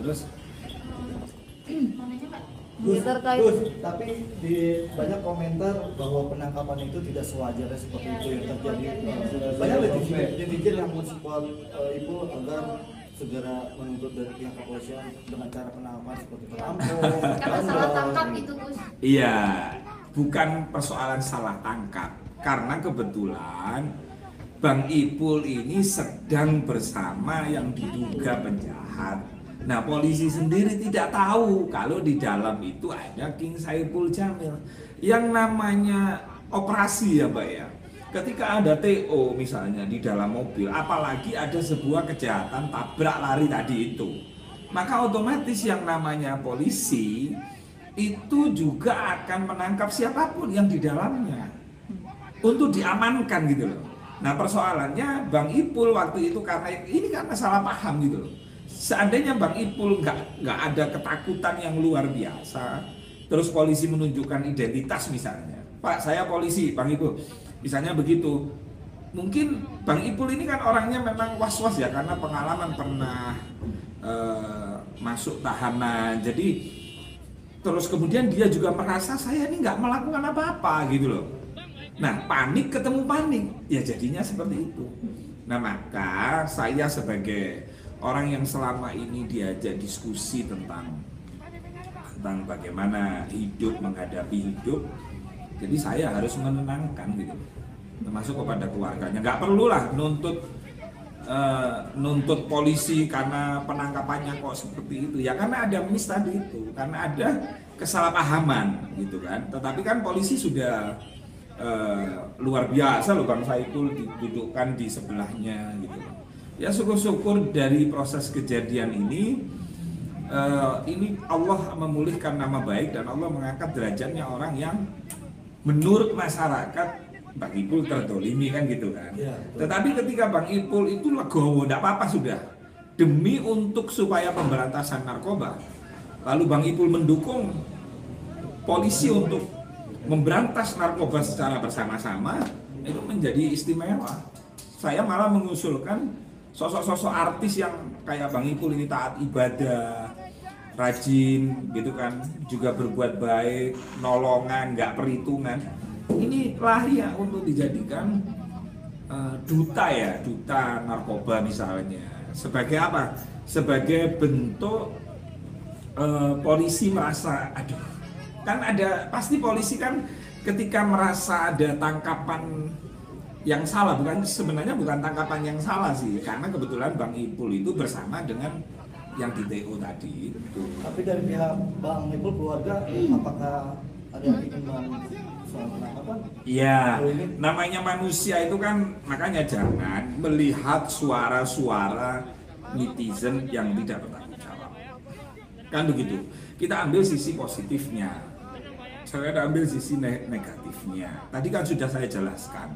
Terus Gus, terkait tapi di banyak komentar bahwa penangkapan itu tidak sewajarnya seperti itu yang terjadi. Banyak netizen yang mensupport itu agar segera menuntut dari pihak kepolisian dengan cara penangkapan seperti perampok. Karena salah tangkap itu Gus. iya, bukan persoalan salah tangkap, karena kebetulan Bang Ipul ini sedang bersama yang diduga penjahat. Nah, polisi sendiri tidak tahu kalau di dalam itu ada King Saipul Jamil. Yang namanya operasi ya Mbak ya, ketika ada TO misalnya di dalam mobil, apalagi ada sebuah kejahatan tabrak lari tadi itu, maka otomatis yang namanya polisi itu juga akan menangkap siapapun yang di dalamnya untuk diamankan gitu loh. Nah, persoalannya Bang Ipul waktu itu karena salah paham gitu loh. Seandainya Bang Ipul nggak ada ketakutan yang luar biasa, terus polisi menunjukkan identitas misalnya, Pak saya polisi, Bang Ipul, misalnya begitu, mungkin Bang Ipul ini kan orangnya memang was-was ya, karena pengalaman pernah masuk tahanan, jadi terus kemudian dia juga merasa saya ini nggak melakukan apa-apa gitu loh. Nah, panik ketemu panik, ya jadinya seperti itu. Nah, maka saya sebagai orang yang selama ini diajak diskusi tentang bagaimana hidup menghadapi hidup, jadi saya harus menenangkan gitu, termasuk kepada keluarganya. Nggak perlulah nuntut polisi karena penangkapannya kok seperti itu ya, karena ada miss tadi itu, karena ada kesalahpahaman gitu kan. Tetapi kan polisi sudah luar biasa loh, Bang Saipul didudukkan di sebelahnya gitu. Ya syukur-syukur dari proses kejadian ini Allah memulihkan nama baik dan Allah mengangkat derajatnya orang yang menurut masyarakat Bang Ipul terdolimi kan gitu kan. Ya, tetapi ketika Bang Ipul itu legowo, tidak apa-apa sudah, demi untuk supaya pemberantasan narkoba, lalu Bang Ipul mendukung polisi untuk memberantas narkoba secara bersama-sama, itu menjadi istimewa. Saya malah mengusulkan sosok-sosok artis yang kayak Bang Ipul ini taat ibadah, rajin gitu kan, juga berbuat baik, nolongan, nggak perhitungan. Ini layak untuk dijadikan duta narkoba misalnya. Sebagai apa? Sebagai bentuk polisi merasa, aduh, kan ada pasti polisi kan ketika merasa ada tangkapan yang salah, sebenarnya bukan tangkapan yang salah sih, karena kebetulan Bang Ipul itu bersama dengan yang di TO tadi itu. Tapi dari pihak Bang Ipul keluarga, apakah ada yang ingin soal penangkapan? Iya, namanya manusia itu kan, makanya jangan melihat suara-suara netizen yang tidak bertanggung jawab. Kan begitu. Kita ambil sisi positifnya, saya ambil sisi negatifnya. Tadi kan sudah saya jelaskan.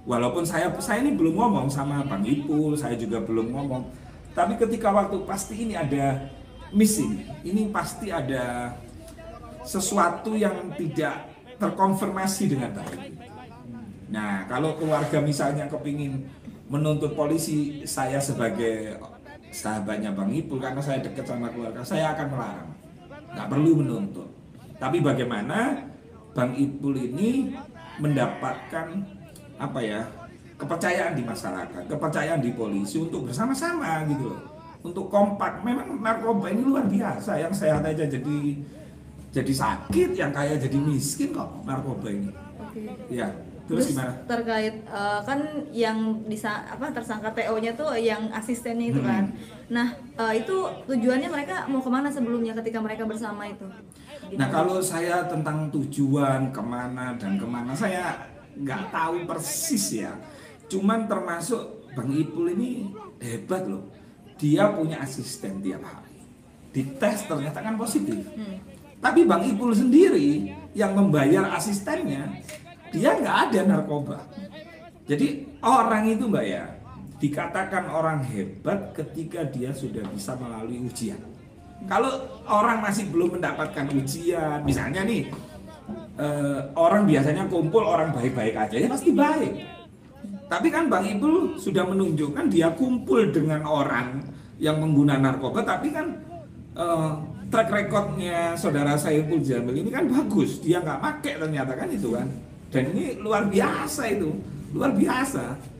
Walaupun saya ini belum ngomong sama Bang Ipul, saya juga belum ngomong. Tapi ketika waktu pasti ini ada missing, ini pasti ada sesuatu yang tidak terkonfirmasi dengan baik. Nah, kalau keluarga misalnya kepingin menuntut polisi, saya sebagai sahabatnya Bang Ipul, karena saya dekat sama keluarga, saya akan melarang. Nggak perlu menuntut. Tapi bagaimana Bang Ipul ini mendapatkan kepercayaan di masyarakat, kepercayaan di polisi untuk bersama-sama gitu loh, untuk kompak. Memang narkoba ini luar biasa, yang sehat aja jadi sakit, yang kaya jadi miskin kok narkoba ini. Oke. Ya, terus gimana? Terkait kan yang tersangka TO-nya tuh yang asistennya itu kan. Nah, itu tujuannya mereka mau kemana sebelumnya ketika mereka bersama itu? Nah, kalau saya tentang tujuan kemana dan kemana saya nggak tahu persis ya. Cuman termasuk Bang Ipul ini hebat loh. Dia punya asisten tiap hari. Dites ternyata kan positif. Tapi Bang Ipul sendiri yang membayar asistennya, dia nggak ada narkoba. Jadi orang itu Mbak ya, dikatakan orang hebat ketika dia sudah bisa melalui ujian. Kalau orang masih belum mendapatkan ujian, misalnya nih, orang biasanya kumpul orang baik-baik aja ya pasti baik. Tapi kan Bang Ipul sudah menunjukkan dia kumpul dengan orang yang mengguna narkoba, tapi kan track recordnya saudara Saiful Jamil ini kan bagus, dia nggak pakai ternyata kan itu kan, dan ini luar biasa itu, luar biasa.